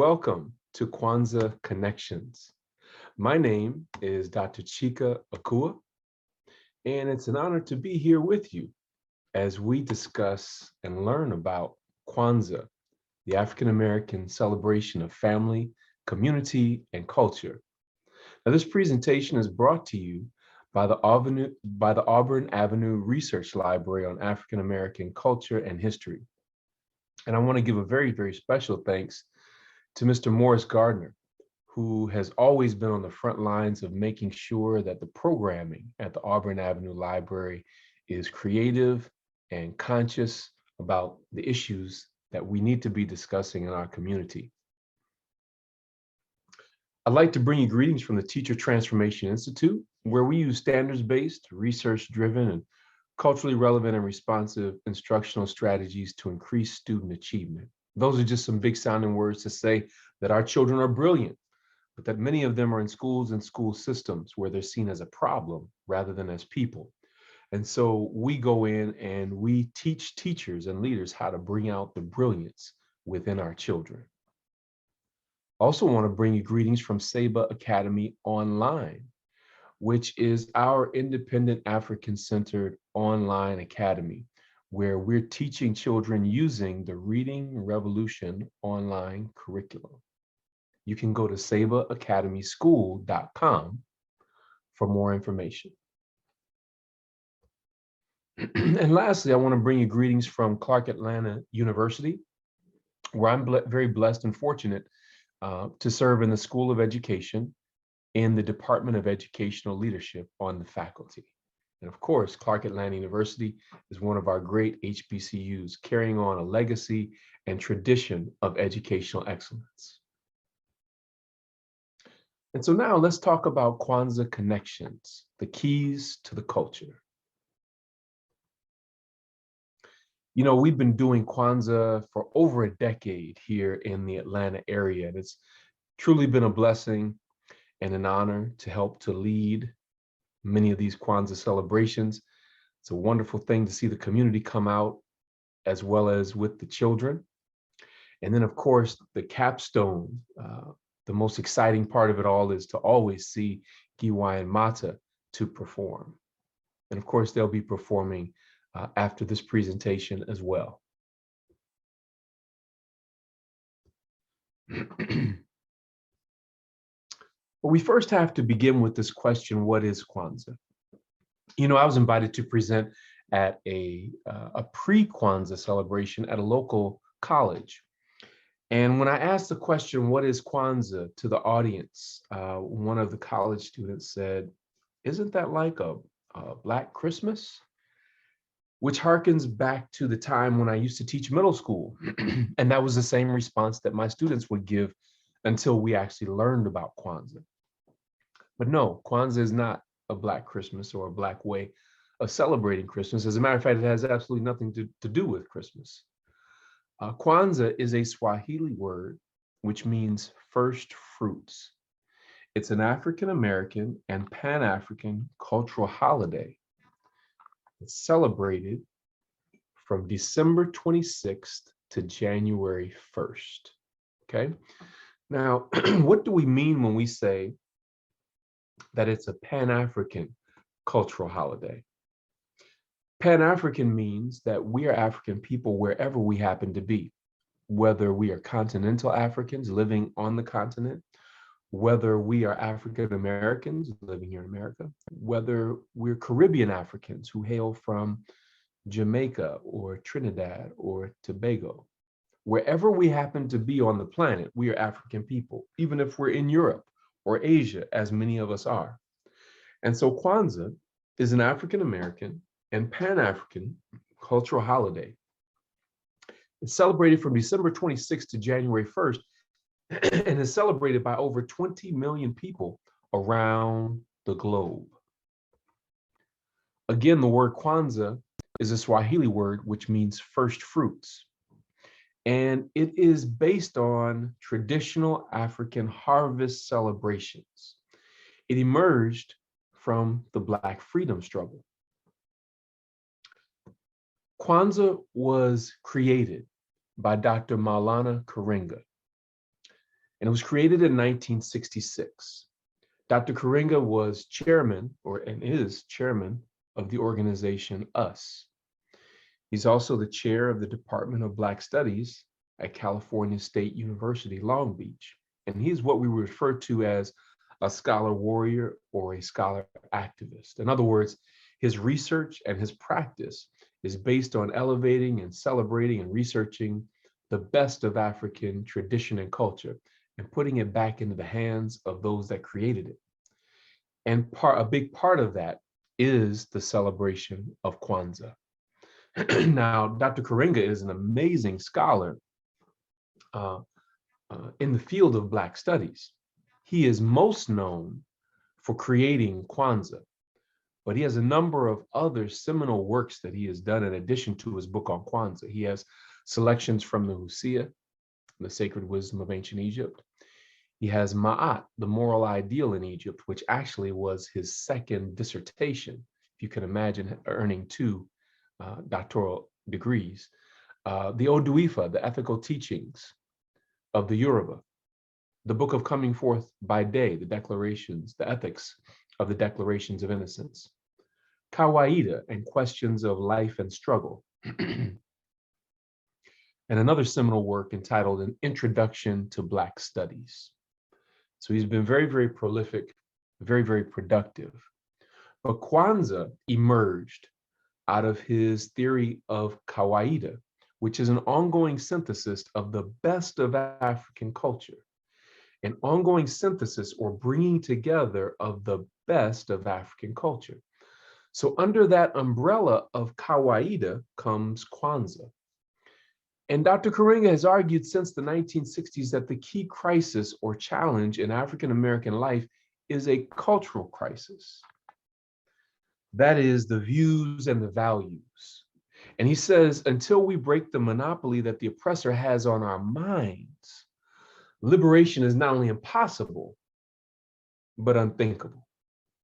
welcome to Kwanzaa Connections. My name is Dr. Chike Akua, and it's an honor to be here with you as we discuss and learn about Kwanzaa, the African American celebration of family, community, and culture. Now, this presentation is brought to you by the Auburn Avenue Research Library on African American culture and history. And I want to give a very, very special thanks to Mr. Morris Gardner, who has always been on the front lines of making sure that the programming at the Auburn Avenue Library is creative and conscious about the issues that we need to be discussing in our community. I'd like to bring you greetings from the Teacher Transformation Institute, where we use standards-based, research-driven, and culturally relevant and responsive instructional strategies to increase student achievement. Those are just some big sounding words to say that our children are brilliant, but that many of them are in schools and school systems where they're seen as a problem rather than as people. And so we go in and we teach teachers and leaders how to bring out the brilliance within our children. I also want to bring you greetings from Saba Academy Online, which is our independent African-centered online academy, where we're teaching children using the Reading Revolution online curriculum. You can go to sabaacademyschool.com for more information. And lastly, I want to bring you greetings from Clark Atlanta University, where I'm very blessed and fortunate to serve in the School of Education in the Department of Educational Leadership on the faculty. And of course, Clark Atlanta University is one of our great HBCUs, carrying on a legacy and tradition of educational excellence. And so now let's talk about Kwanzaa connections, the keys to the culture. You know, we've been doing Kwanzaa for over a decade here in the Atlanta area, and it's truly been a blessing and an honor to help to lead many of these Kwanzaa celebrations. It's a wonderful thing to see the community come out as well as with the children. And then of course, the capstone, the most exciting part of it all is to always see Giwayen Mata to perform. And of course, they'll be performing after this presentation as well. But we first have to begin with this question: what is Kwanzaa? You know, I was invited to present at a pre-Kwanzaa celebration at a local college. And when I asked the question, what is Kwanzaa, to the audience, one of the college students said, "Isn't that like a Black Christmas?" Which harkens back to the time when I used to teach middle school. And that was the same response that my students would give until we actually learned about Kwanzaa. But no, Kwanzaa is not a Black Christmas or a Black way of celebrating Christmas. As a matter of fact, it has absolutely nothing to do with Christmas. Kwanzaa is a Swahili word which means first fruits. It's an African-American and Pan-African cultural holiday. It's celebrated from December 26th to January 1st. Okay. Now, what do we mean when we say that it's a Pan-African cultural holiday? Pan-African means that we are African people wherever we happen to be, whether we are continental Africans living on the continent, whether we are African Americans living here in America, whether we're Caribbean Africans who hail from Jamaica or Trinidad or Tobago. Wherever we happen to be on the planet, we are African people, even if we're in Europe or Asia, as many of us are. And so Kwanzaa is an African American and Pan-African cultural holiday. It's celebrated from December 26th to January 1st, and is celebrated by over 20 million people around the globe. Again, the word Kwanzaa is a Swahili word which means first fruits. And it is based on traditional African harvest celebrations. It emerged from the Black freedom struggle. Kwanzaa was created by Dr. Maulana Karenga. and it was created in 1966. Dr. Karenga was chairman, and is chairman of the organization US. He's also the chair of the Department of Black Studies at California State University, Long Beach. And he's what we refer to as a scholar warrior or a scholar activist. In other words, his research and his practice is based on elevating and celebrating and researching the best of African tradition and culture and putting it back into the hands of those that created it. And a big part of that is the celebration of Kwanzaa. Now, Dr. Karenga is an amazing scholar in the field of Black studies. He is most known for creating Kwanzaa, but he has a number of other seminal works that he has done in addition to his book on Kwanzaa. He has selections from the Hosea, the sacred wisdom of ancient Egypt. He has Ma'at, the moral ideal in Egypt, which actually was his second dissertation, if you can imagine earning 2 doctoral degrees. The Oduifa, the ethical teachings of the Yoruba. The book of Coming Forth by Day, the declarations, the ethics of the Declarations of Innocence. Kawaida and questions of life and struggle. And another seminal work entitled An Introduction to Black Studies. So he's been very, very prolific, very, very productive. But Kwanzaa emerged out of his theory of kawaida, which is an ongoing synthesis of the best of African culture, an ongoing synthesis or bringing together of the best of African culture. So under that umbrella of kawaida comes Kwanzaa. And Dr. Karenga has argued since the 1960s that the key crisis or challenge in African-American life is a cultural crisis. That is the views and the values. And he says, until we break the monopoly that the oppressor has on our minds, liberation is not only impossible, but unthinkable.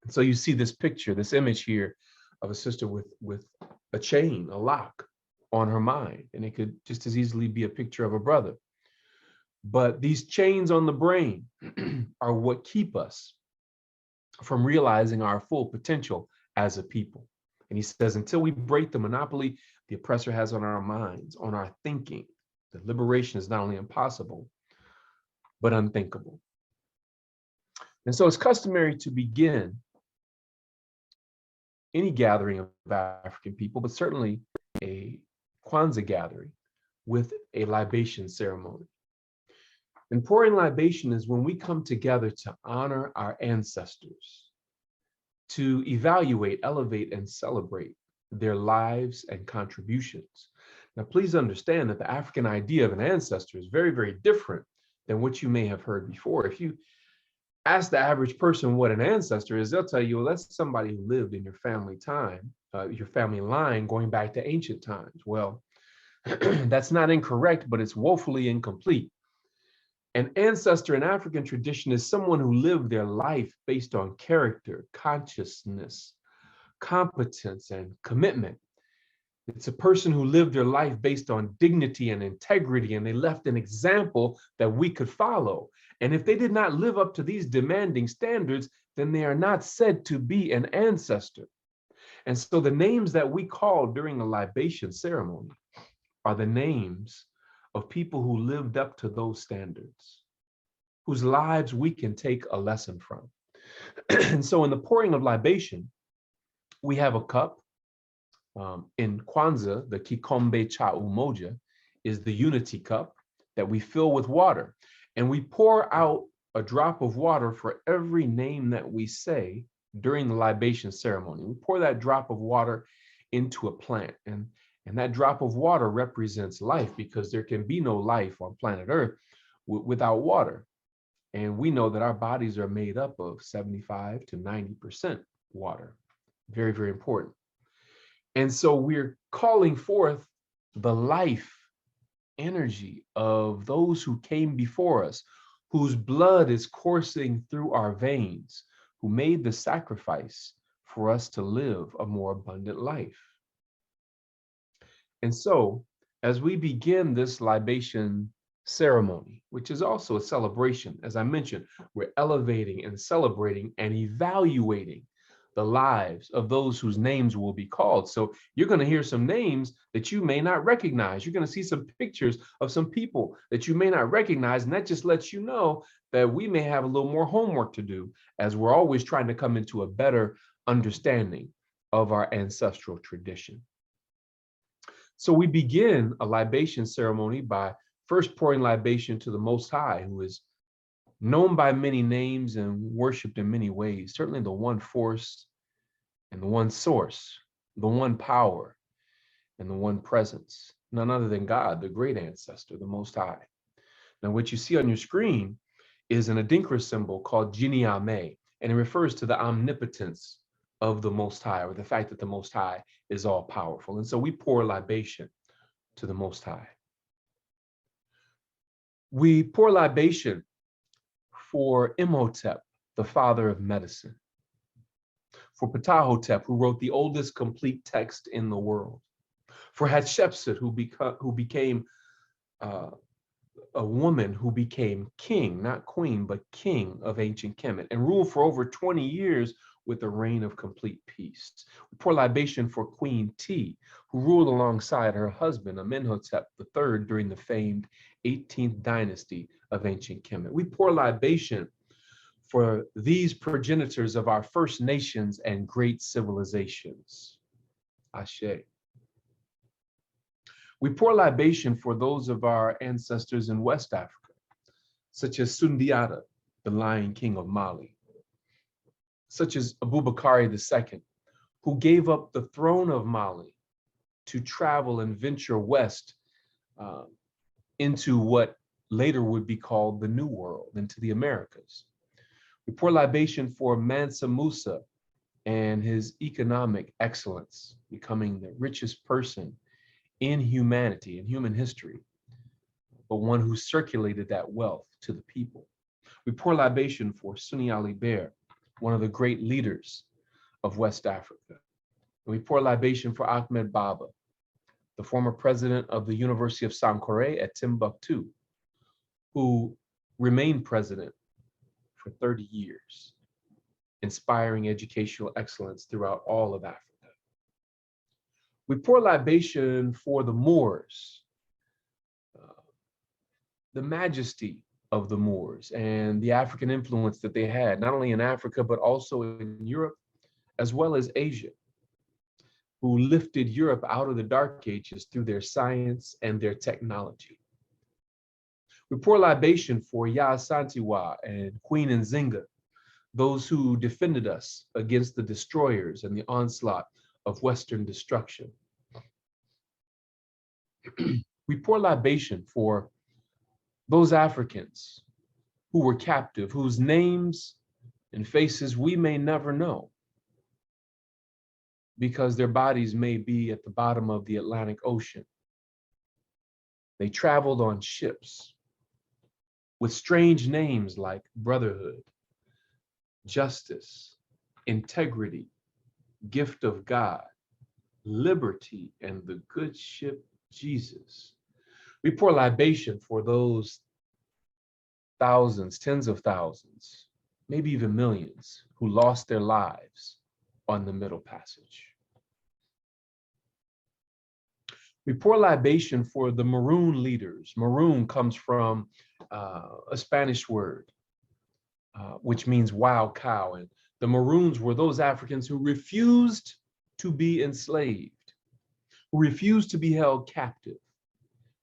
And so you see this picture, this image here of a sister with a chain, a lock on her mind, and it could just as easily be a picture of a brother. But these chains on the brain are what keep us from realizing our full potential as a people. And he says, until we break the monopoly the oppressor has on our minds, on our thinking, that liberation is not only impossible, but unthinkable. And so it's customary to begin any gathering of African people, but certainly a Kwanzaa gathering, with a libation ceremony. And pouring libation is when we come together to honor our ancestors, to evaluate, elevate, and celebrate their lives and contributions. Now, please understand that the African idea of an ancestor is very, very different than what you may have heard before. If you ask the average person what an ancestor is, they'll tell you, well, that's somebody who lived in your family time, your family line going back to ancient times. Well, that's not incorrect, but it's woefully incomplete. An ancestor in African tradition is someone who lived their life based on character, consciousness, competence, and commitment. It's a person who lived their life based on dignity and integrity, and they left an example that we could follow. And if they did not live up to these demanding standards, then they are not said to be an ancestor. And so the names that we call during the libation ceremony are the names of people who lived up to those standards, whose lives we can take a lesson from. And so in the pouring of libation, we have a cup. In Kwanzaa, the Kikombe cha Umoja is the unity cup that we fill with water. And we pour out a drop of water for every name that we say during the libation ceremony. We pour that drop of water into a plant. And that drop of water represents life, because there can be no life on planet Earth without water. And we know that our bodies are made up of 75 to 90% water. Very, very important. And so we're calling forth the life energy of those who came before us, whose blood is coursing through our veins, who made the sacrifice for us to live a more abundant life. And so as we begin this libation ceremony, which is also a celebration. As I mentioned, we're elevating and celebrating and evaluating the lives of those whose names will be called. So you're going to hear some names that you may not recognize. You're going to see some pictures of some people that you may not recognize. And that just lets you know that we may have a little more homework to do, as we're always trying to come into a better understanding of our ancestral tradition. So we begin a libation ceremony by first pouring libation to the Most High, who is known by many names and worshiped in many ways, certainly the one force and the one source, the one power and the one presence, none other than God, the great ancestor, the Most High. Now, what you see on your screen is an Adinkra symbol called Jiniame, and it refers to the omnipotence of the Most High, or the fact that the Most High is all powerful. And so we pour libation to the Most High. We pour libation for Imhotep, the father of medicine, for Ptahhotep, who wrote the oldest complete text in the world, for Hatshepsut, who became a woman who became king, not queen, but king of ancient Kemet, and ruled for over 20 years with a reign of complete peace. We pour libation for Queen T, who ruled alongside her husband, Amenhotep III, during the famed 18th dynasty of ancient Kemet. We pour libation for these progenitors of our First Nations and great civilizations. Ashe. We pour libation for those of our ancestors in West Africa, such as Sundiata, the Lion King of Mali, such as Abubakari II, who gave up the throne of Mali to travel and venture west into what later would be called the New World, into the Americas. We pour libation for Mansa Musa and his economic excellence, becoming the richest person in humanity, in human history, but one who circulated that wealth to the people. We pour libation for Sunni Ali Bear, one of the great leaders of West Africa. And we pour libation for Ahmed Baba, the former president of the University of Sankore at Timbuktu, who remained president for 30 years, inspiring educational excellence throughout all of Africa. We pour libation for the Moors, the majesty of the Moors and the African influence that they had, not only in Africa, but also in Europe, as well as Asia, who lifted Europe out of the Dark Ages through their science and their technology. We pour libation for Ya Santiwa and Queen Nzinga, those who defended us against the destroyers and the onslaught of Western destruction. We pour libation for those Africans who were captive, whose names and faces we may never know, because their bodies may be at the bottom of the Atlantic Ocean. They traveled on ships with strange names like brotherhood, justice, integrity, gift of God, liberty, and the good ship Jesus. We pour libation for those thousands, tens of thousands, maybe even millions, who lost their lives on the Middle Passage. We pour libation for the Maroon leaders. Maroon comes from a Spanish word, which means wild cow. And the Maroons were those Africans who refused to be enslaved, who refused to be held captive.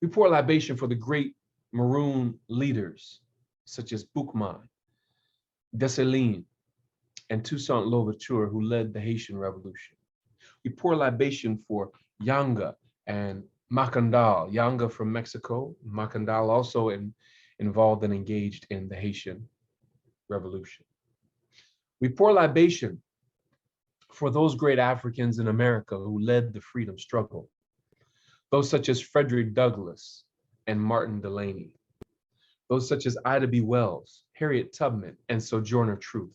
We pour libation for the great Maroon leaders, such as Boukman, Dessalines, and Toussaint Louverture, who led the Haitian Revolution. We pour libation for Yanga and Macandal, Yanga from Mexico, Macandal also involved and engaged in the Haitian Revolution. We pour libation for those great Africans in America who led the freedom struggle, those such as Frederick Douglass and Martin Delany, those such as Ida B. Wells, Harriet Tubman, and Sojourner Truth.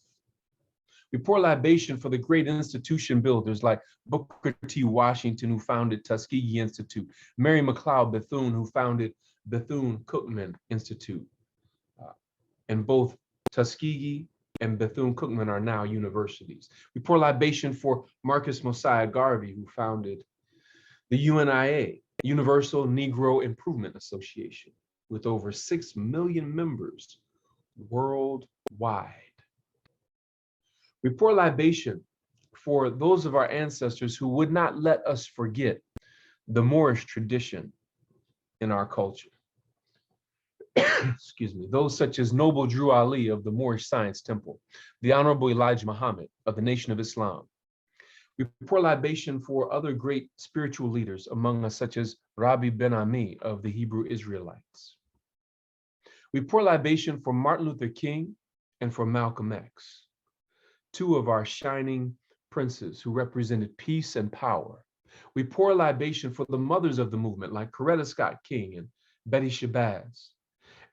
We pour libation for the great institution builders like Booker T. Washington, who founded Tuskegee Institute, Mary McLeod Bethune, who founded Bethune-Cookman Institute. And both Tuskegee and Bethune-Cookman are now universities. We pour libation for Marcus Mosiah Garvey, who founded the UNIA, Universal Negro Improvement Association, with over 6 million members worldwide. We pour libation for those of our ancestors who would not let us forget the Moorish tradition in our culture. Excuse me, those such as Noble Drew Ali of the Moorish Science Temple, the Honorable Elijah Muhammad of the Nation of Islam. We pour libation for other great spiritual leaders among us, such as Rabbi Ben Ami of the Hebrew Israelites. We pour libation for Martin Luther King and for Malcolm X, two of our shining princes who represented peace and power. We pour libation for the mothers of the movement, like Coretta Scott King and Betty Shabazz,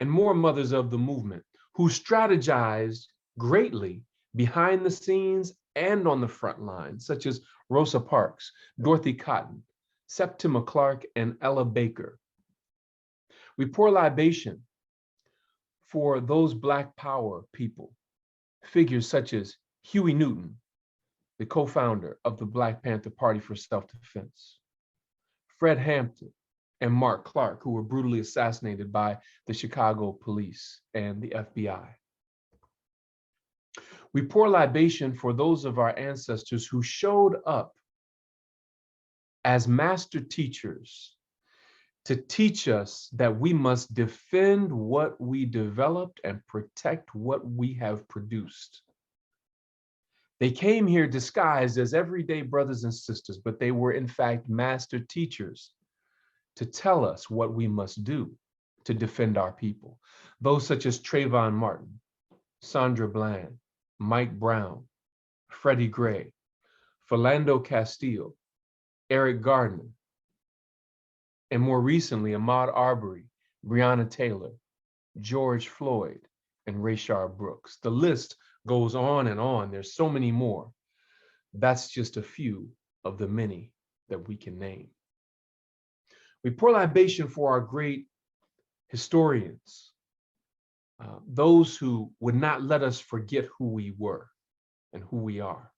and more mothers of the movement who strategized greatly behind the scenes and on the front lines, such as Rosa Parks, Dorothy Cotton, Septima Clark, and Ella Baker. We pour libation for those Black Power people, figures such as Huey Newton, the co-founder of the Black Panther Party for Self-Defense, Fred Hampton, and Mark Clark, who were brutally assassinated by the Chicago police and the FBI. We pour libation for those of our ancestors who showed up as master teachers to teach us that we must defend what we developed and protect what we have produced. They came here disguised as everyday brothers and sisters, but they were in fact master teachers to tell us what we must do to defend our people. Those such as Trayvon Martin, Sandra Bland, Mike Brown, Freddie Gray, Philando Castile, Eric Gardner, and more recently, Ahmaud Arbery, Breonna Taylor, George Floyd, and Rayshard Brooks. The list goes on and on. There's so many more. That's just a few of the many that we can name. We pour libation for our great historians, those who would not let us forget who we were and who we are.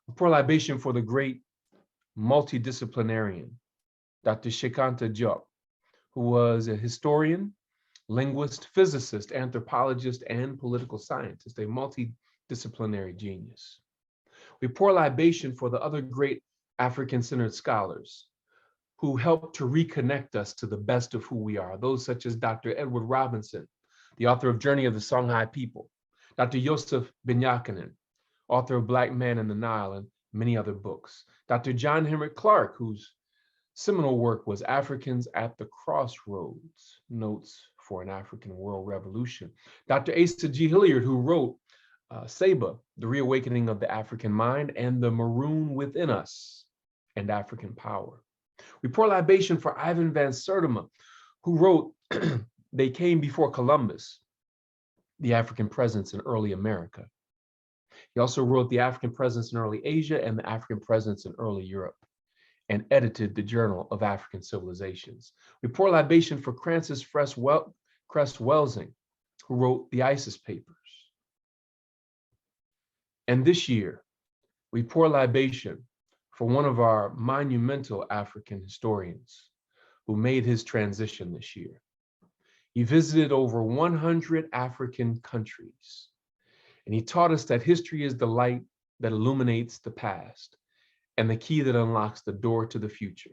We pour libation for the great multidisciplinarian, Dr. Shekanta Diop, who was a historian, linguist, physicist, anthropologist, and political scientist, a multidisciplinary genius. We pour libation for the other great African-centered scholars who helped to reconnect us to the best of who we are, those such as Dr. Edward Robinson, the author of Journey of the Songhai People, Dr. Yosef Benyakinen, author of Black Man in the Nile and many other books, Dr. John Henrik Clarke, whose seminal work was Africans at the Crossroads, Notes for an African World Revolution, Dr. Asa G. Hilliard, who wrote Saba, The Reawakening of the African Mind, and The Maroon Within Us and African Power. We pour libation for Ivan van Sertima, who wrote They Came Before Columbus, The African Presence in Early America. He also wrote The African Presence in Early Asia and The African Presence in Early Europe, and edited the Journal of African Civilizations. We pour libation for Francis Cress Welsing, who wrote the ISIS Papers. And this year, we pour libation for one of our monumental African historians who made his transition this year. He visited over 100 African countries, and he taught us that history is the light that illuminates the past and the key that unlocks the door to the future.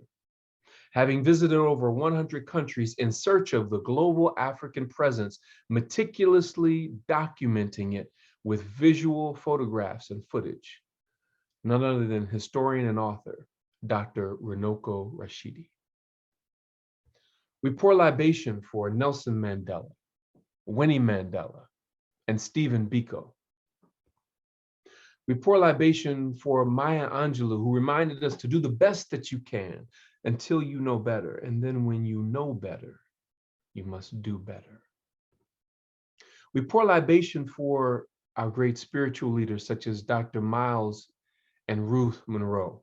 Having visited over 100 countries in search of the global African presence, meticulously documenting it with visual photographs and footage, none other than historian and author, Dr. Runoko Rashidi. We pour libation for Nelson Mandela, Winnie Mandela, and Stephen Biko. We pour libation for Maya Angelou, who reminded us to do the best that you can until you know better. And then when you know better, you must do better. We pour libation for our great spiritual leaders, such as Dr. Miles and Ruth Monroe.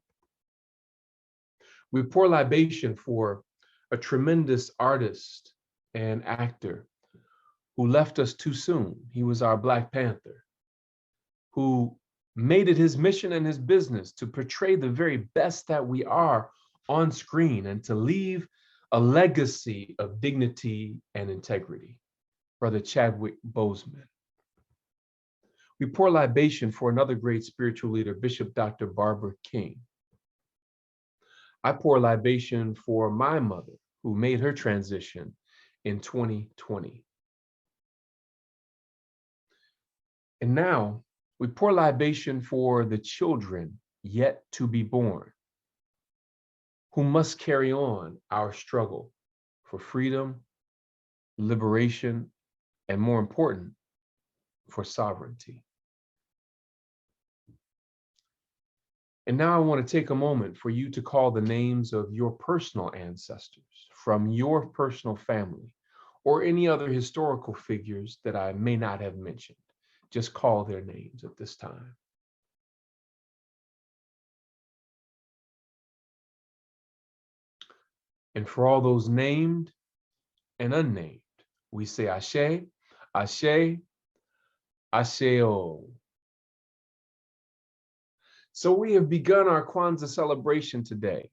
We pour libation for a tremendous artist and actor who left us too soon. He was our Black Panther, who made it his mission and his business to portray the very best that we are on screen and to leave a legacy of dignity and integrity. Brother Chadwick Boseman. We pour libation for another great spiritual leader, Bishop Dr. Barbara King. I pour libation for my mother, who made her transition in 2020. And now we pour libation for the children yet to be born, who must carry on our struggle for freedom, liberation, and more important, for sovereignty. And now I want to take a moment for you to call the names of your personal ancestors from your personal family or any other historical figures that I may not have mentioned. Just call their names at this time. And for all those named and unnamed, we say Ashe, Ashe, Asheo. So we have begun our Kwanzaa celebration today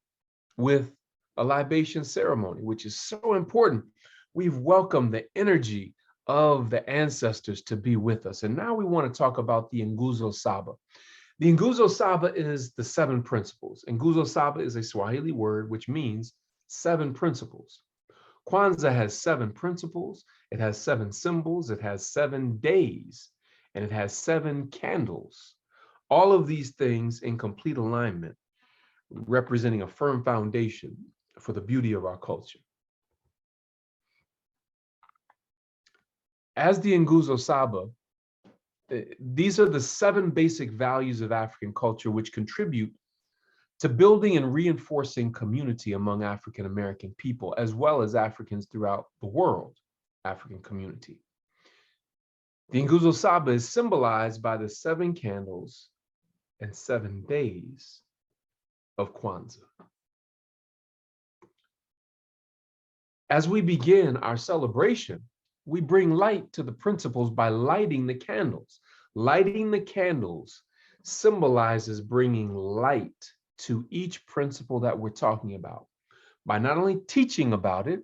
with a libation ceremony, which is so important. We've welcomed the energy of the ancestors to be with us. And now we want to talk about the Nguzo Saba. The Nguzo Saba is the 7 principles. Nguzo Saba is a Swahili word which means 7 principles. Kwanzaa has 7 principles, it has 7 symbols, it has 7 days, and it has 7 candles. All of these things in complete alignment, representing a firm foundation for the beauty of our culture. As the Nguzo Saba, these are the 7 basic values of African culture which contribute to building and reinforcing community among African American people, as well as Africans throughout the world, African community. The Nguzo Saba is symbolized by the 7 candles and 7 days of Kwanzaa. As we begin our celebration, we bring light to the principles by lighting the candles. Lighting the candles symbolizes bringing light to each principle that we're talking about, by not only teaching about it,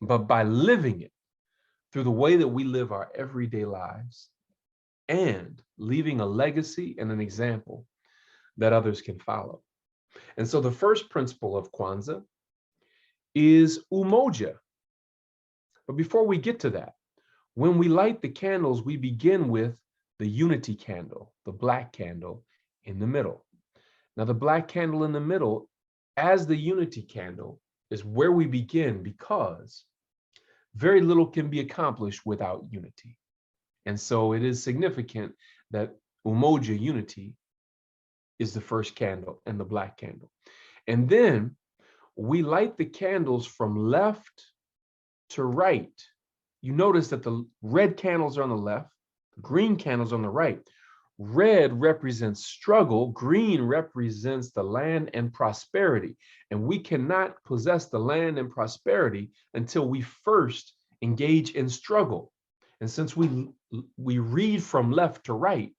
but by living it through the way that we live our everyday lives and leaving a legacy and an example that others can follow. And so the first principle of Kwanzaa is Umoja. But before we get to that, when we light the candles, we begin with the unity candle, the black candle in the middle. Now, the black candle in the middle, as the unity candle, is where we begin because very little can be accomplished without unity. And so it is significant that Umoja, unity, is the first candle and the black candle. And then we light the candles from left to right. You notice that the red candles are on the left, the green candles on the right. Red represents struggle, green represents the land and prosperity. And we cannot possess the land and prosperity until we first engage in struggle. And since we read from left to right,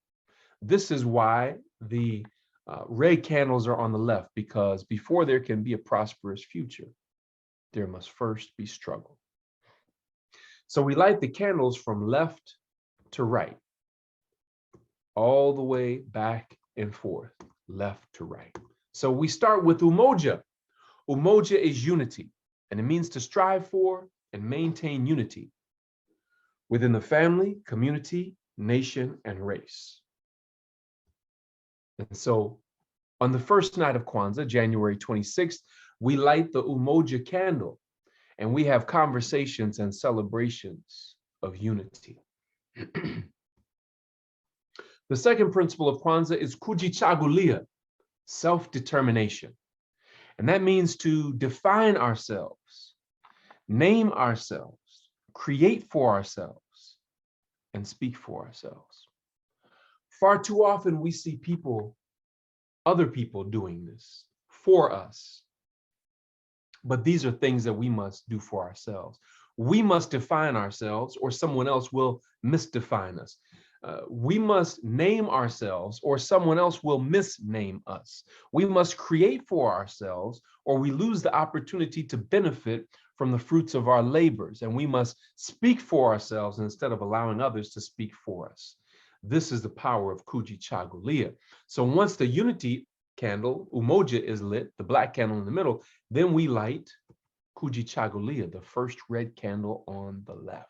this is why the red candles are on the left, because before there can be a prosperous future, there must first be struggle. So we light the candles from left to right, all the way back and forth, left to right. So we start with Umoja. Umoja is unity, and it means to strive for and maintain unity within the family, community, nation, and race. And so on the first night of Kwanzaa, January 26th, we light the Umoja candle, and we have conversations and celebrations of unity. The second principle of Kwanzaa is kujichagulia, self-determination. And that means to define ourselves, name ourselves, create for ourselves, and speak for ourselves. Far too often we see other people doing this for us. But these are things that we must do for ourselves. We must define ourselves, or someone else will misdefine us. We must name ourselves, or someone else will misname us. We must create for ourselves, or we lose the opportunity to benefit from the fruits of our labors. And we must speak for ourselves instead of allowing others to speak for us. This is the power of Kujichagulia. So once the unity candle, Umoja, is lit, the black candle in the middle, then we light Kujichagulia, the first red candle on the left.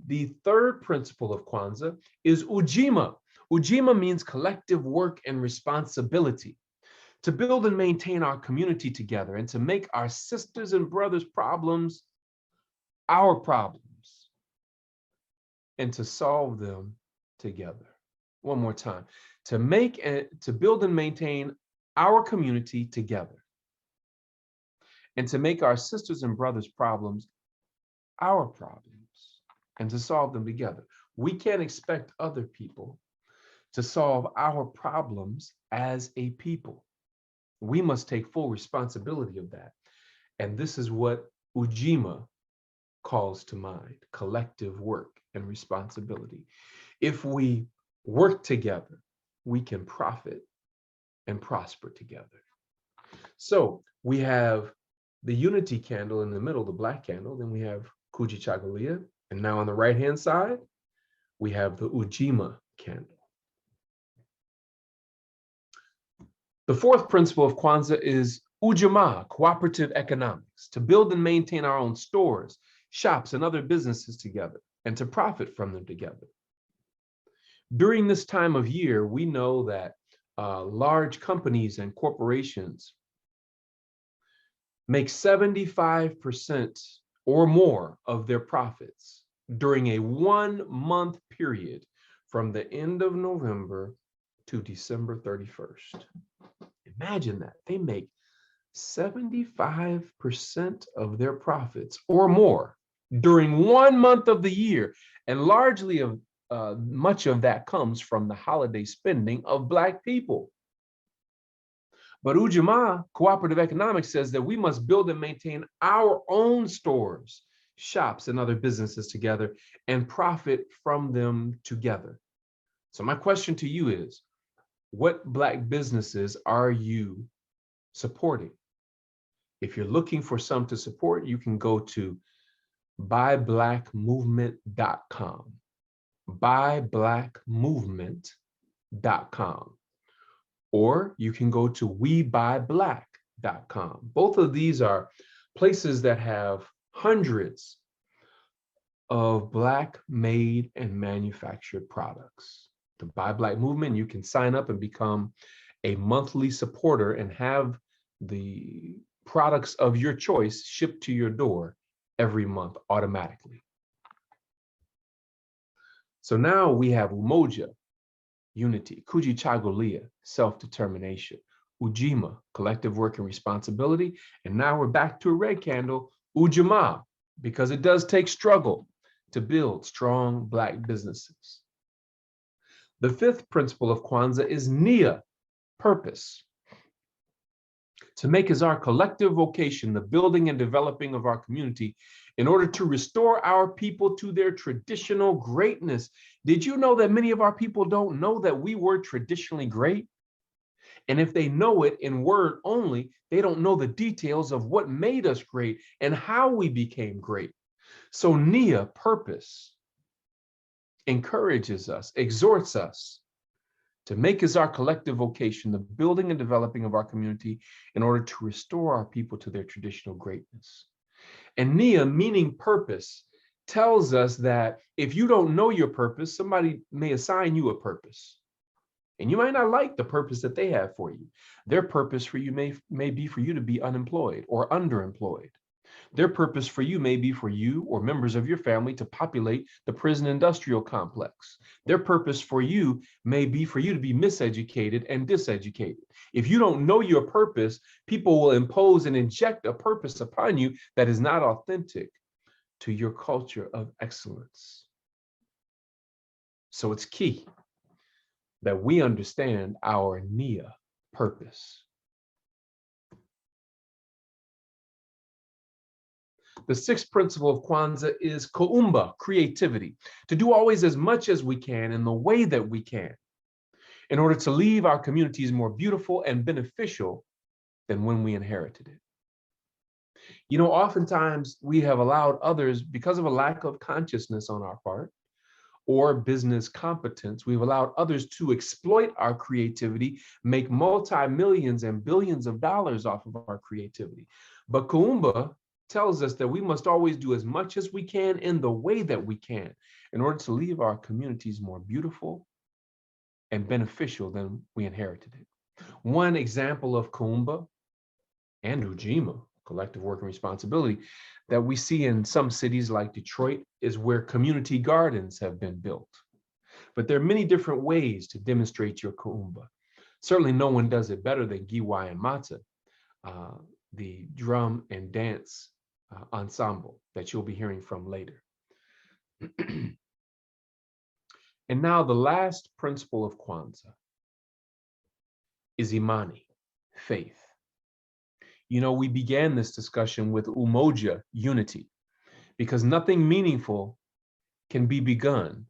The third principle of Kwanzaa is Ujima. Ujima means collective work and responsibility, to build and maintain our community together and to make our sisters and brothers' problems our problems and to solve them together. One more time, to build and maintain our community together and to make our sisters and brothers' problems our problems and to solve them together. We can't expect other people to solve our problems as a people. We must take full responsibility of that. And this is what Ujima calls to mind: collective work and responsibility. If we work together, we can profit and prosper together. So we have the unity candle in the middle, the black candle, then we have Kujichagulia, and now on the right-hand side, we have the Ujima candle. The fourth principle of Kwanzaa is Ujima, cooperative economics, to build and maintain our own stores, shops, and other businesses together, and to profit from them together. During this time of year, we know that large companies and corporations make 75% or more of their profits during a 1-month period from the end of November to December 31st. Imagine that. They make 75% of their profits or more during 1 month of the year, and largely much of that comes from the holiday spending of Black people. But Ujima, cooperative economics, says that we must build and maintain our own stores, shops, and other businesses together and profit from them together. So my question to you is, what Black businesses are you supporting? If you're looking for some to support, you can go to buyblackmovement.com, buyblackmovement.com, or you can go to webuyBlack.com. Both of these are places that have hundreds of Black made and manufactured products. The Buy Black movement, you can sign up and become a monthly supporter and have the products of your choice shipped to your door every month automatically. So now we have Umoja, unity; Kujichagulia, self-determination; Ujima, collective work and responsibility. And now we're back to a red candle, Ujima, because it does take struggle to build strong Black businesses. The fifth principle of Kwanzaa is Nia, purpose. To make as our collective vocation the building and developing of our community in order to restore our people to their traditional greatness. Did you know that many of our people don't know that we were traditionally great? And if they know it in word only, they don't know the details of what made us great and how we became great. So Nia, purpose, encourages us, exhorts us to make as our collective vocation the building and developing of our community in order to restore our people to their traditional greatness. And Nia, meaning purpose, tells us that if you don't know your purpose, somebody may assign you a purpose. And you might not like the purpose that they have for you. Their purpose for you may be for you to be unemployed or underemployed. Their purpose for you may be for you or members of your family to populate the prison industrial complex. Their purpose for you may be for you to be miseducated and diseducated. If you don't know your purpose, people will impose and inject a purpose upon you that is not authentic to your culture of excellence. So it's key that we understand our Nia, purpose. The sixth principle of Kwanzaa is kuumba, creativity, to do always as much as we can in the way that we can, in order to leave our communities more beautiful and beneficial than when we inherited it. You know, oftentimes we have allowed others, because of a lack of consciousness on our part or business competence, we've allowed others to exploit our creativity, make multi-millions and billions of dollars off of our creativity. But Kuumba tells us that we must always do as much as we can in the way that we can in order to leave our communities more beautiful and beneficial than we inherited it. One example of Kuumba and Ujima, collective work and responsibility, that we see in some cities like Detroit is where community gardens have been built. But there are many different ways to demonstrate your kuumba. Certainly no one does it better than Giwayen, the drum and dance ensemble that you'll be hearing from later. And now the last principle of Kwanzaa is Imani, faith. You know, we began this discussion with Umoja, unity, because nothing meaningful can be begun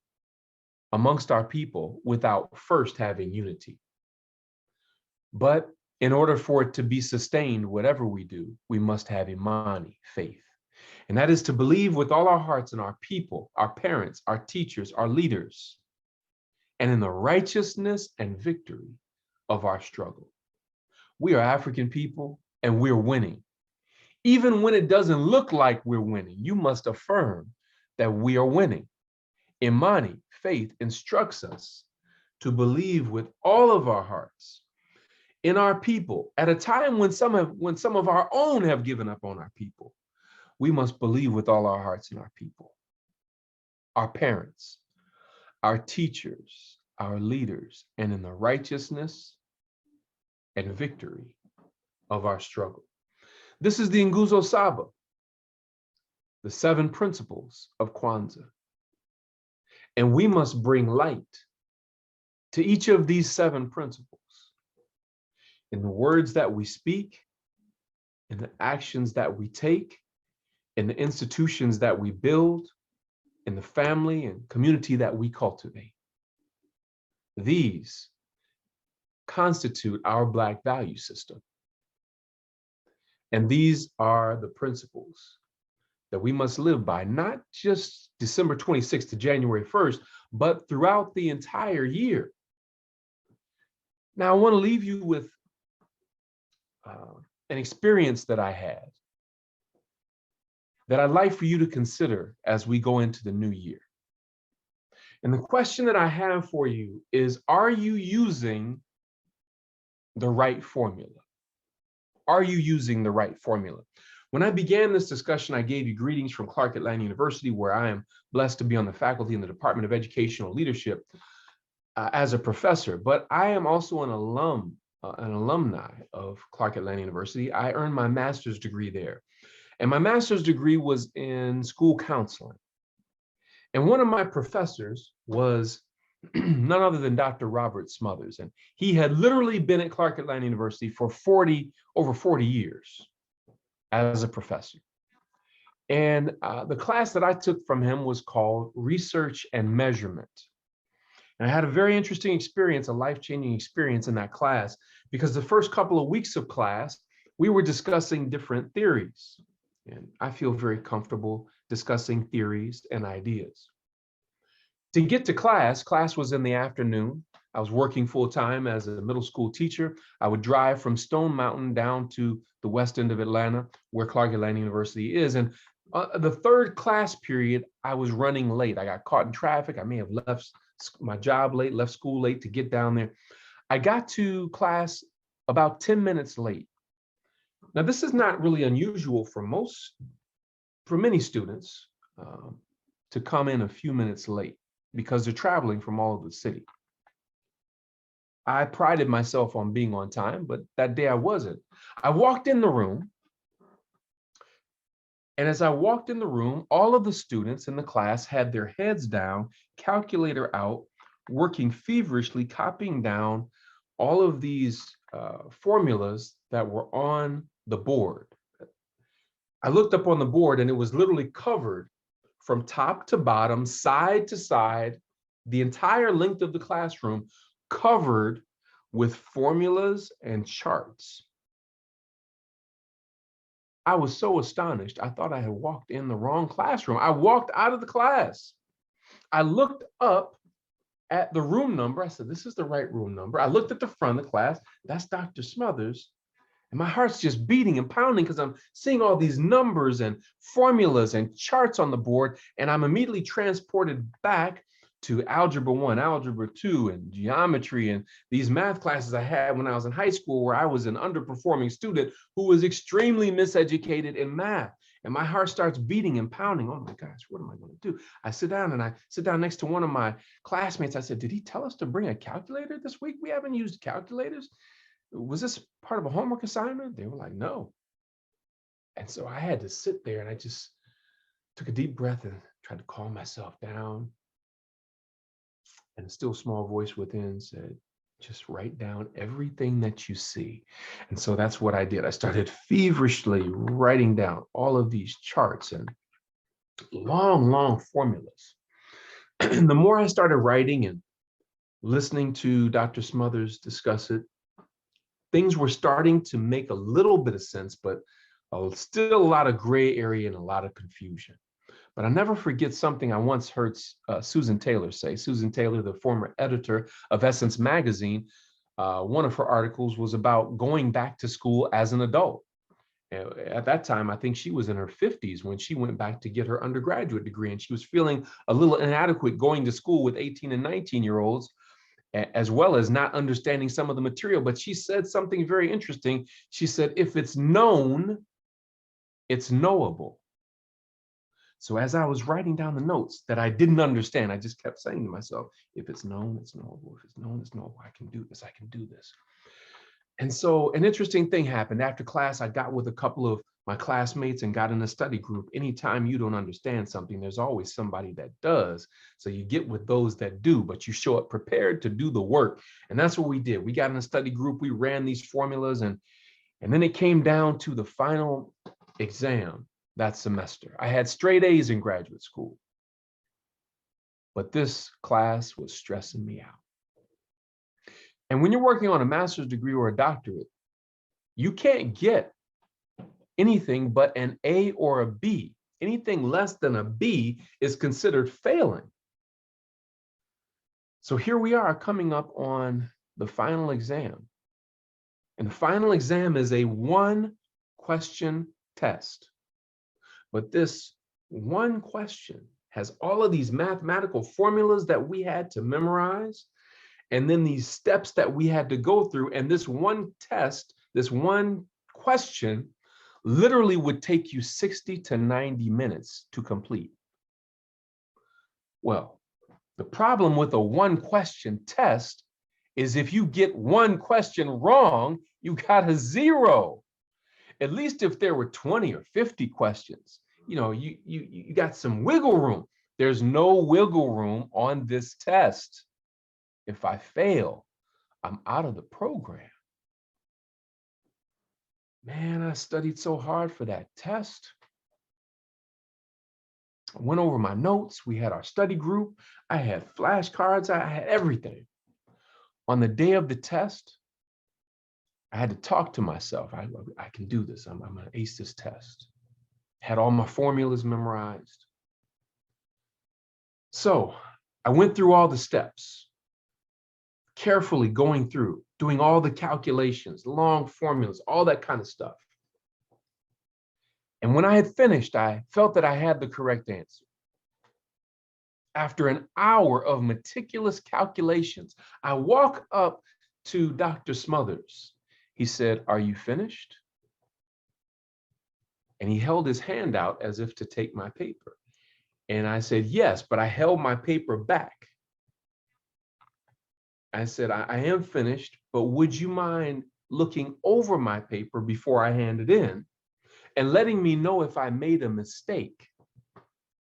amongst our people without first having unity. But in order for it to be sustained, whatever we do, we must have Imani, faith. And that is to believe with all our hearts in our people, our parents, our teachers, our leaders, and in the righteousness and victory of our struggle. We are African people and we're winning. Even when it doesn't look like we're winning, you must affirm that we are winning. Imani, faith, instructs us to believe with all of our hearts in our people at a time when some of our own have given up on our people. We must believe with all our hearts in our people, our parents, our teachers, our leaders, and in the righteousness and victory of our struggle. This is the Nguzo Saba, the 7 principles of Kwanzaa. And we must bring light to each of these 7 principles in the words that we speak, in the actions that we take, in the institutions that we build, in the family and community that we cultivate. These constitute our Black value system. And these are the principles that we must live by, not just December 26th to January 1st, but throughout the entire year. Now, I want to leave you with an experience that I had that I'd like for you to consider as we go into the new year. And the question that I have for you is, are you using the right formula? Are you using the right formula? When I began this discussion, I gave you greetings from Clark Atlanta University, where I am blessed to be on the faculty in the Department of Educational Leadership as a professor, but I am also an alumni of Clark Atlanta University. I earned my master's degree there. And my master's degree was in school counseling. And one of my professors was none other than Dr. Robert Smothers. And he had literally been at Clark Atlanta University for over 40 years as a professor. And the class that I took from him was called Research and Measurement. And I had a very interesting experience, a life-changing experience in that class, because the first couple of weeks of class, we were discussing different theories. And I feel very comfortable discussing theories and ideas. To get to class was in the afternoon. I was working full-time as a middle school teacher. I would drive from Stone Mountain down to the west end of Atlanta, where Clark Atlanta University is. And the third class period, I was running late. I got caught in traffic. I may have left my job late, left school late to get down there. I got to class about 10 minutes late. Now, this is not really unusual for many students to come in a few minutes late because they're traveling from all over the city. I prided myself on being on time, but that day I wasn't. I walked in the room, and as I walked in the room, all of the students in the class had their heads down, calculator out, working feverishly, copying down all of these formulas that were on the board. I looked up on the board and it was literally covered from top to bottom, side to side, the entire length of the classroom covered with formulas and charts. I was so astonished. I thought I had walked in the wrong classroom. I walked out of the class. I looked up at the room number. I said, this is the right room number. I looked at the front of the class. That's Dr. Smothers. And my heart's just beating and pounding because I'm seeing all these numbers and formulas and charts on the board. And I'm immediately transported back to Algebra 1, Algebra 2, and geometry, and these math classes I had when I was in high school, where I was an underperforming student who was extremely miseducated in math. And my heart starts beating and pounding. Oh my gosh, what am I going to do? I sit down next to one of my classmates. I said, did he tell us to bring a calculator this week? We haven't used calculators. Was this part of a homework assignment? They were like, no. And so I had to sit there and I just took a deep breath and tried to calm myself down. And a still small voice within said, just write down everything that you see. And so that's what I did. I started feverishly writing down all of these charts and long, long formulas. And the more I started writing and listening to Dr. Smothers discuss it, things were starting to make a little bit of sense, but still a lot of gray area and a lot of confusion. But I'll never forget something I once heard Susan Taylor say. Susan Taylor, the former editor of Essence magazine, one of her articles was about going back to school as an adult. At that time, I think she was in her 50s when she went back to get her undergraduate degree, and she was feeling a little inadequate going to school with 18 and 19-year-olds, as well as not understanding some of the material. But she said something very interesting. She said, if it's known, it's knowable. So as I was writing down the notes that I didn't understand, I just kept saying to myself, if it's known, it's knowable. If it's known, it's knowable. I can do this. I can do this. And so an interesting thing happened. After class, I got with a couple of my classmates and got in a study group. Anytime you don't understand something, there's always somebody that does. So you get with those that do, but you show up prepared to do the work. And that's what we did. We got in a study group. We ran these formulas, and then it came down to the final exam that semester. I had straight A's in graduate school, but this class was stressing me out. And when you're working on a master's degree or a doctorate, you can't get anything but an A or a B. Anything less than a B is considered failing. So here we are coming up on the final exam. And the final exam is a one-question test. But this one question has all of these mathematical formulas that we had to memorize, and then these steps that we had to go through. And this one test, this one question, literally would take you 60 to 90 minutes to complete. Well, the problem with a one question test is if you get one question wrong, you got a 0. At least if there were 20 or 50 questions, you got some wiggle room. There's no wiggle room on this test. If I fail, I'm out of the program. Man, I studied so hard for that test. I went over my notes. We had our study group. I had flashcards. I had everything. On the day of the test, I had to talk to myself. I can do this. I'm going to ace this test. Had all my formulas memorized. So I went through all the steps, carefully going through, doing all the calculations, long formulas, all that kind of stuff. And when I had finished, I felt that I had the correct answer. After an hour of meticulous calculations, I walk up to Dr. Smothers. He said, "Are you finished?" And he held his hand out as if to take my paper. And I said, "Yes," but I held my paper back. I said, I am finished, but would you mind looking over my paper before I hand it in and letting me know if I made a mistake?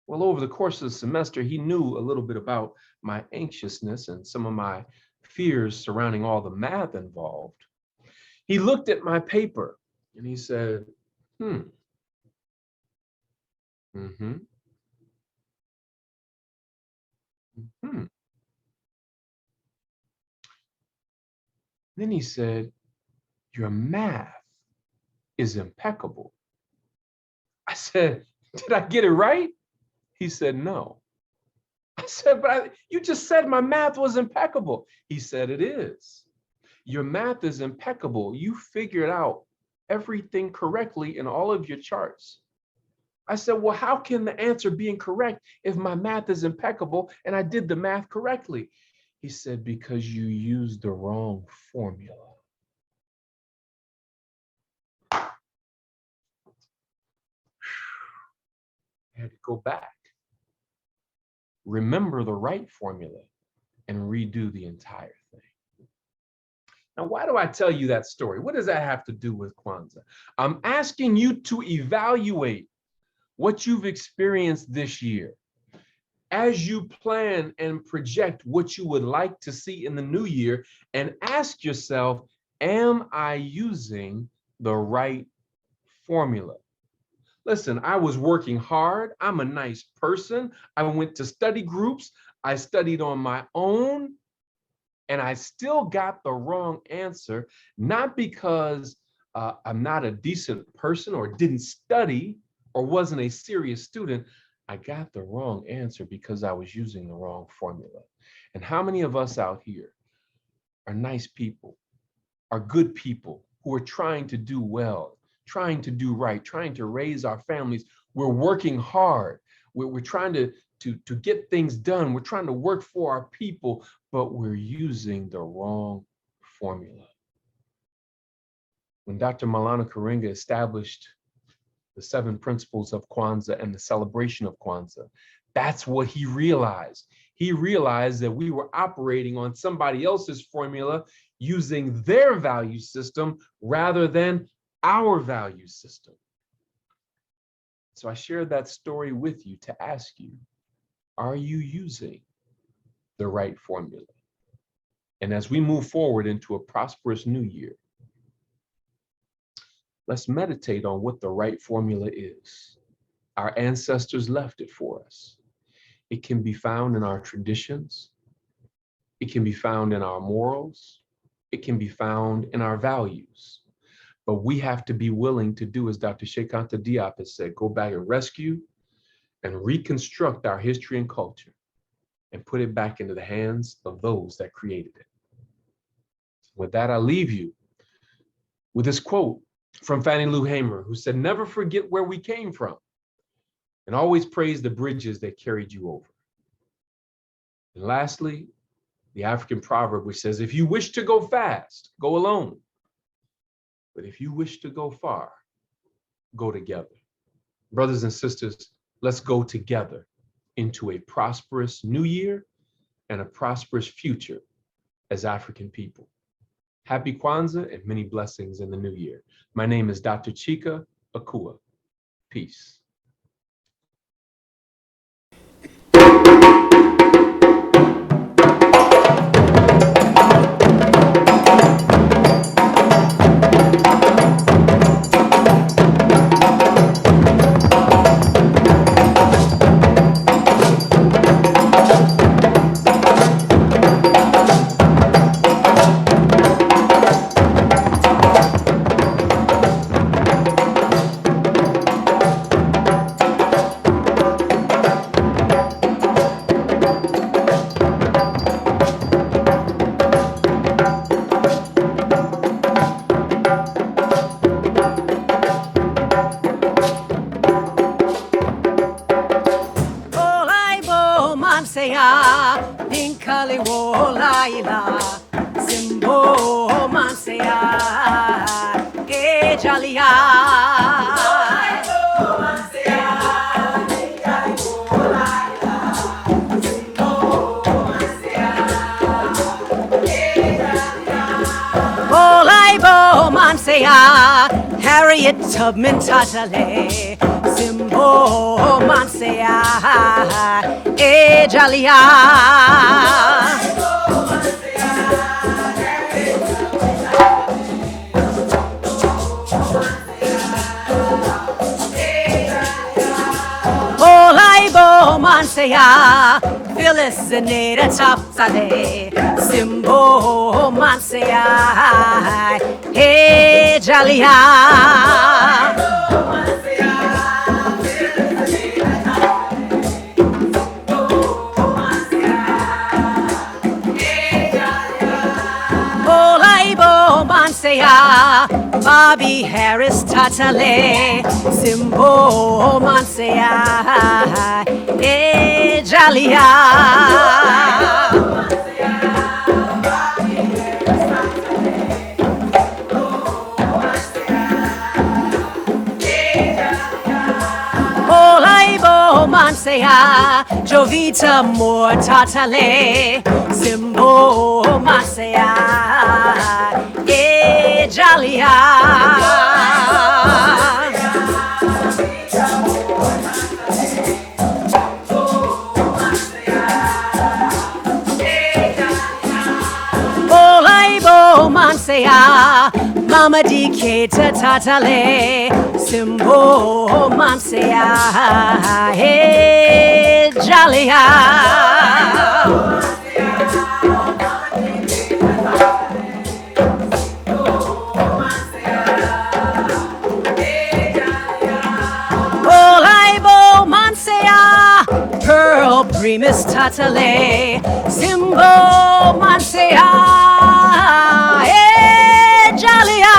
Well, over the course of the semester, he knew a little bit about my anxiousness and some of my fears surrounding all the math involved. He looked at my paper and he said, Mm-hmm. Mm-hmm. Then he said, your math is impeccable. I said, did I get it right? He said, no. I said, but you just said my math was impeccable. He said, it is. Your math is impeccable. You figured out everything correctly in all of your charts. I said, well, how can the answer be incorrect if my math is impeccable and I did the math correctly? He said, because you used the wrong formula. I had to go back, remember the right formula, and redo the entire thing. Now, why do I tell you that story? What does that have to do with Kwanzaa? I'm asking you to evaluate what you've experienced this year as you plan and project what you would like to see in the new year, and ask yourself, am I using the right formula? Listen, I was working hard. I'm a nice person. I went to study groups. I studied on my own, and I still got the wrong answer, not because I'm not a decent person or didn't study or wasn't a serious student. I got the wrong answer because I was using the wrong formula. And how many of us out here are nice people, are good people who are trying to do well, trying to do right, trying to raise our families? We're working hard. We're trying to get things done. We're trying to work for our people, but we're using the wrong formula. When Dr. Maulana Karenga established the 7 principles of Kwanzaa and the celebration of Kwanzaa, that's what he realized. He realized that we were operating on somebody else's formula, using their value system rather than our value system. So I shared that story with you to ask you, are you using the right formula? And as we move forward into a prosperous new year, let's meditate on what the right formula is. Our ancestors left it for us. It can be found in our traditions. It can be found in our morals. It can be found in our values. But we have to be willing to do, as Dr. Cheikh Anta Diop has said, go back and rescue and reconstruct our history and culture and put it back into the hands of those that created it. With that, I leave you with this quote from Fannie Lou Hamer, who said, never forget where we came from, and always praise the bridges that carried you over. And lastly, the African proverb, which says, if you wish to go fast, go alone. But if you wish to go far, go together. Brothers and sisters, let's go together into a prosperous new year and a prosperous future as African people. Happy Kwanzaa and many blessings in the new year. My name is Dr. Chike Akua. Peace. Ninkali wo laila Simbo mansea Ejalia Olaibo mansea Harriet Tubman Tatale Simbo mansea Ejalia Mansea, Phyllis Zeneda Tapsale, Simbo Mansea, Hey Jalia. Mansea, Bobby Harris Tatale, Simbo Mansea, Jalia. Olaibo Mansea, Jovita Moore Tatale, Simbo Mansea, Jalia. Olaibo Mansea, Mama Educator Tatale, Simbo Mansea, Hey Jalia. Primus Tatale, Simbo Mansea, Jalia.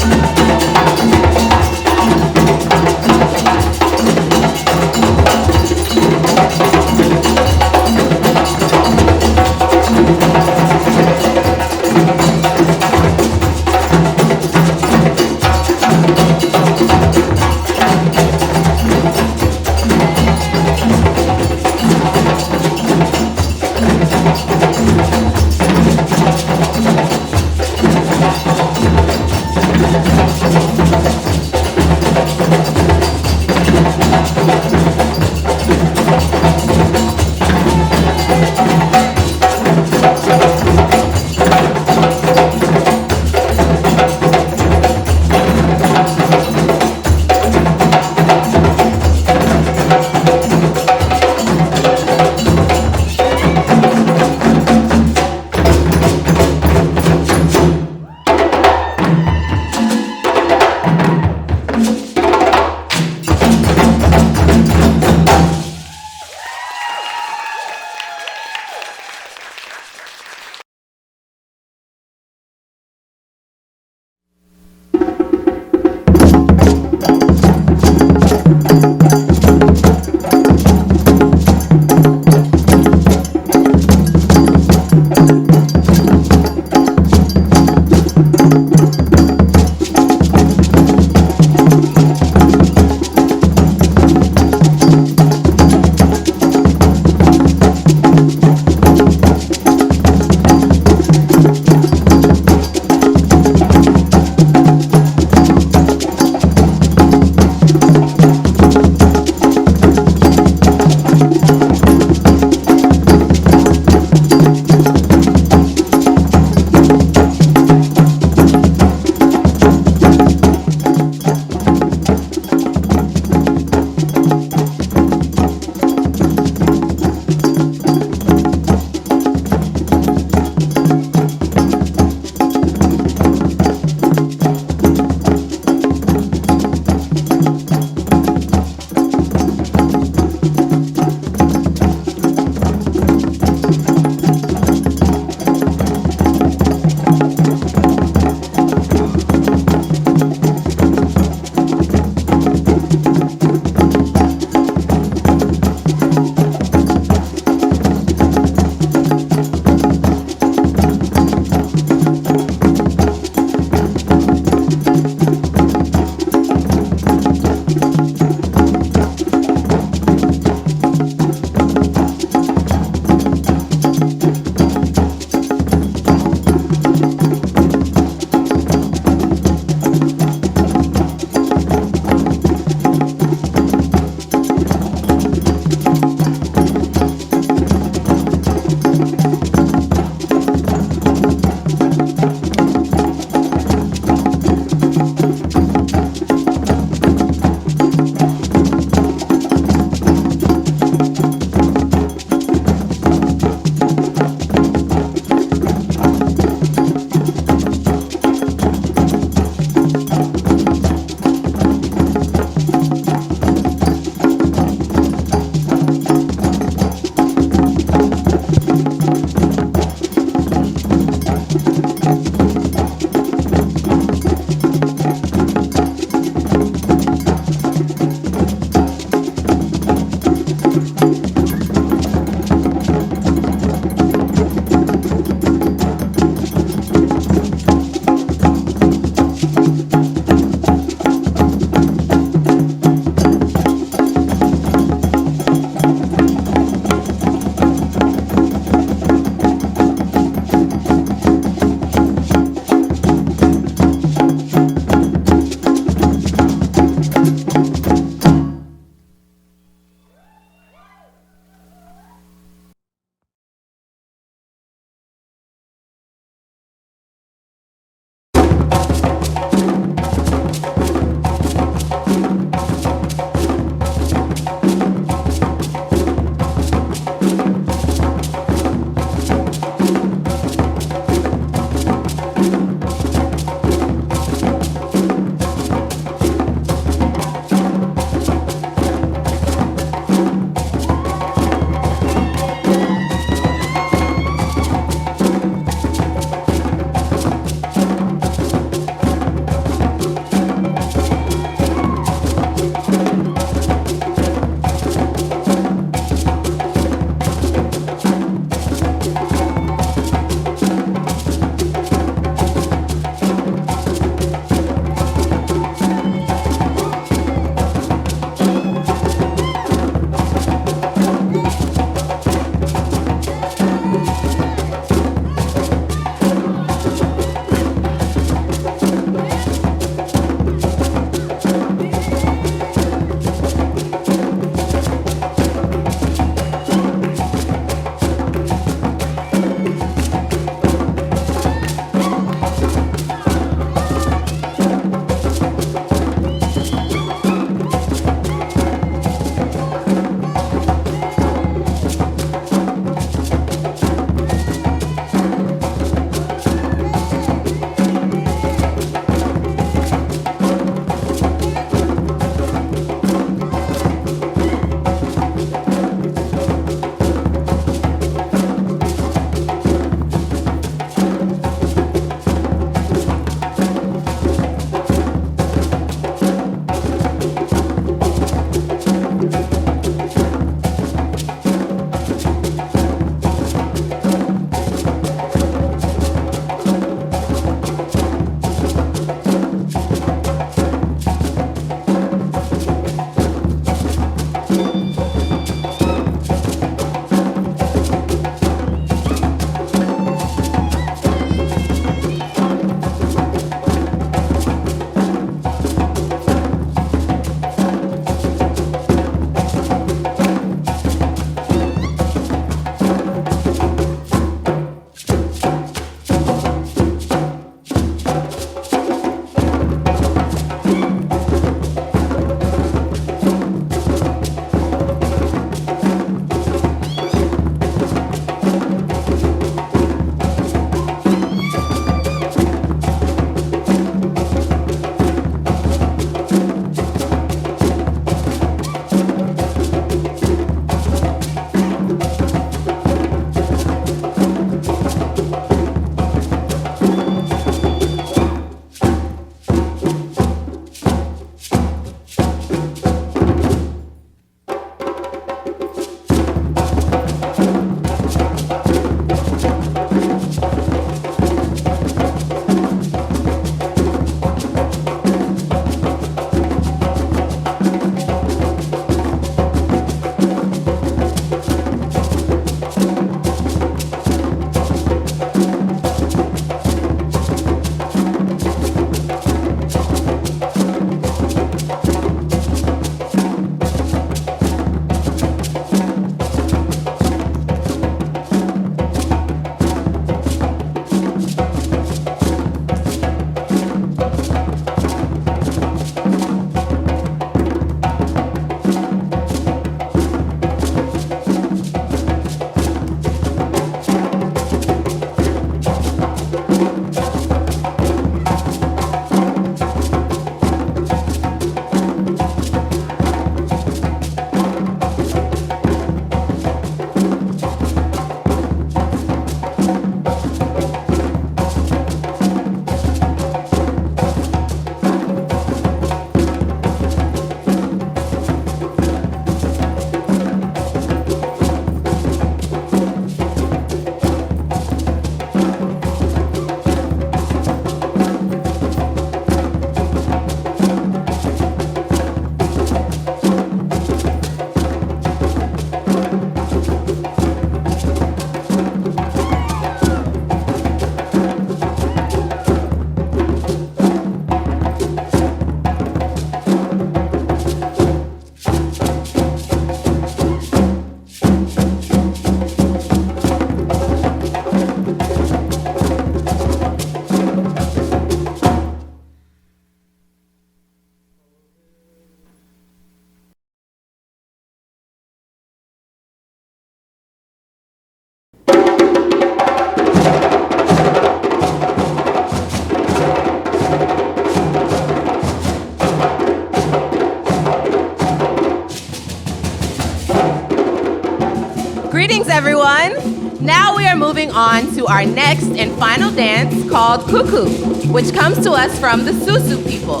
Greetings, everyone. Now we are moving on to our next and final dance called Kuku, which comes to us from the Susu people.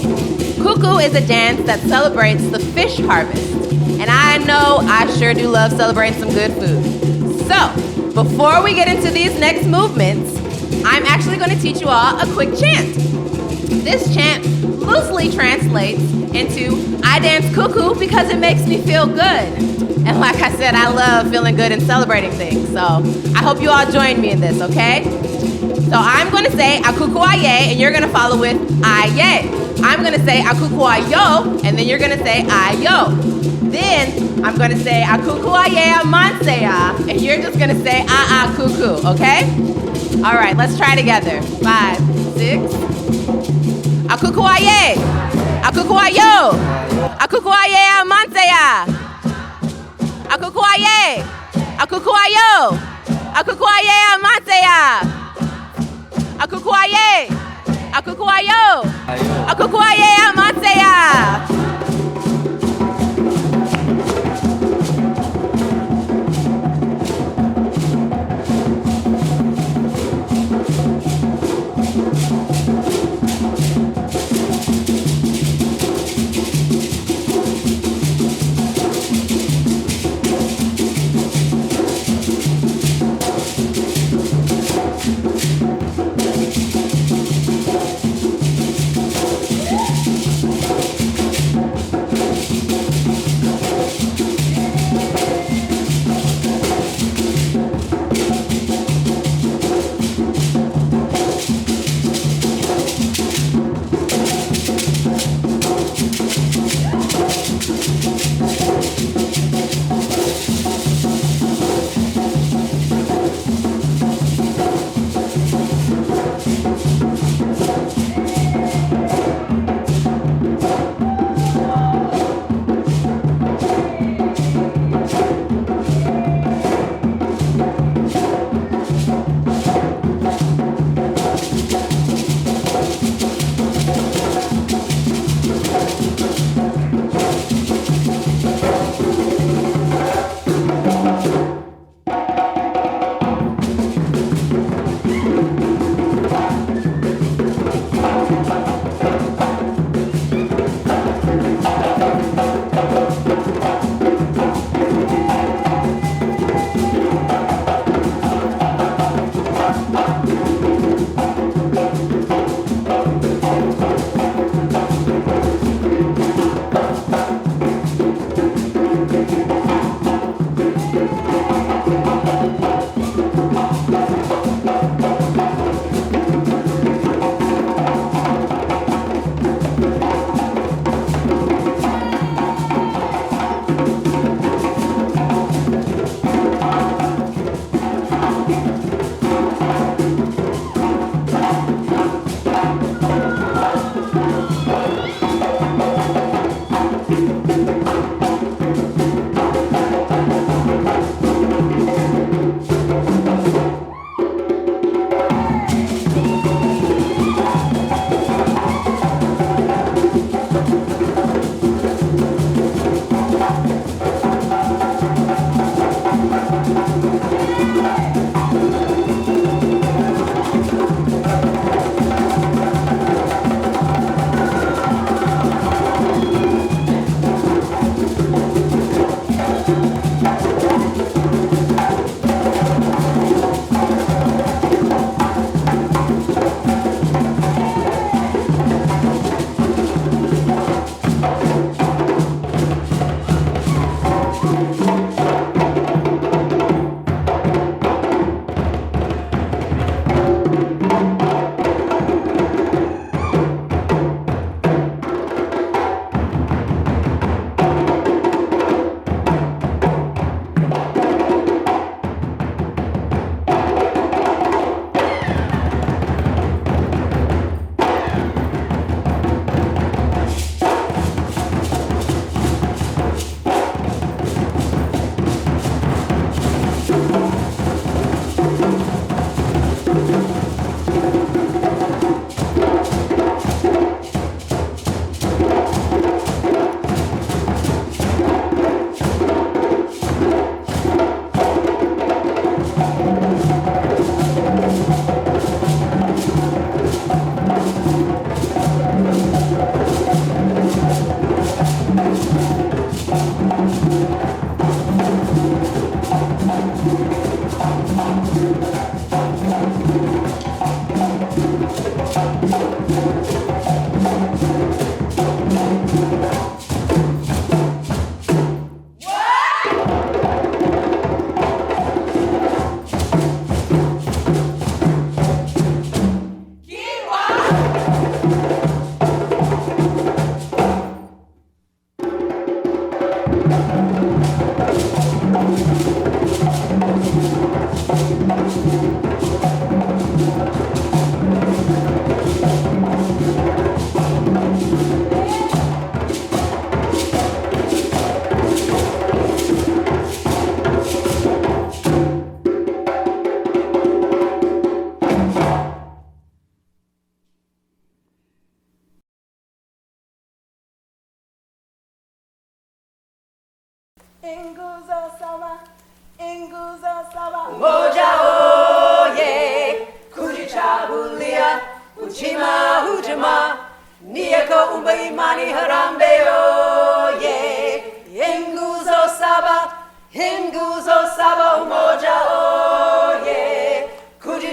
Kuku is a dance that celebrates the fish harvest. And I know I sure do love celebrating some good food. So, before we get into these next movements, I'm actually going to teach you all a quick chant. This chant loosely translates into, I dance cuckoo because it makes me feel good. And like I said, I love feeling good and celebrating things. So I hope you all join me in this, okay? So I'm going to say akukuaye, and you're going to follow with aye. I'm going to say akukuayo, and then you're going to say ayo. Then I'm going to say akukuaye amansea, and you're just going to say kuku, okay? All right, let's try together. 5, 6. Akukuaye, akukuayo, akukuaye amansea. Akukuaye, akukuayo, akukuaye amansea. Akukuaye, akukuayo, akukuaye amansea.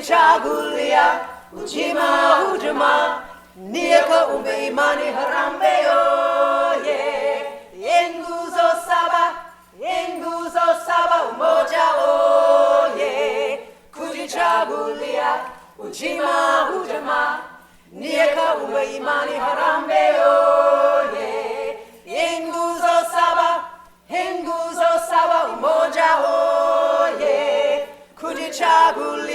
kujichagulia Ujima Ujima Nieka umbe imani harambe oye Yenguzo saba umoja oye Kujichagulia Ujima Ujima Nieka umbe imani harambe oye Yenguzo saba umoja oye Kujichagulia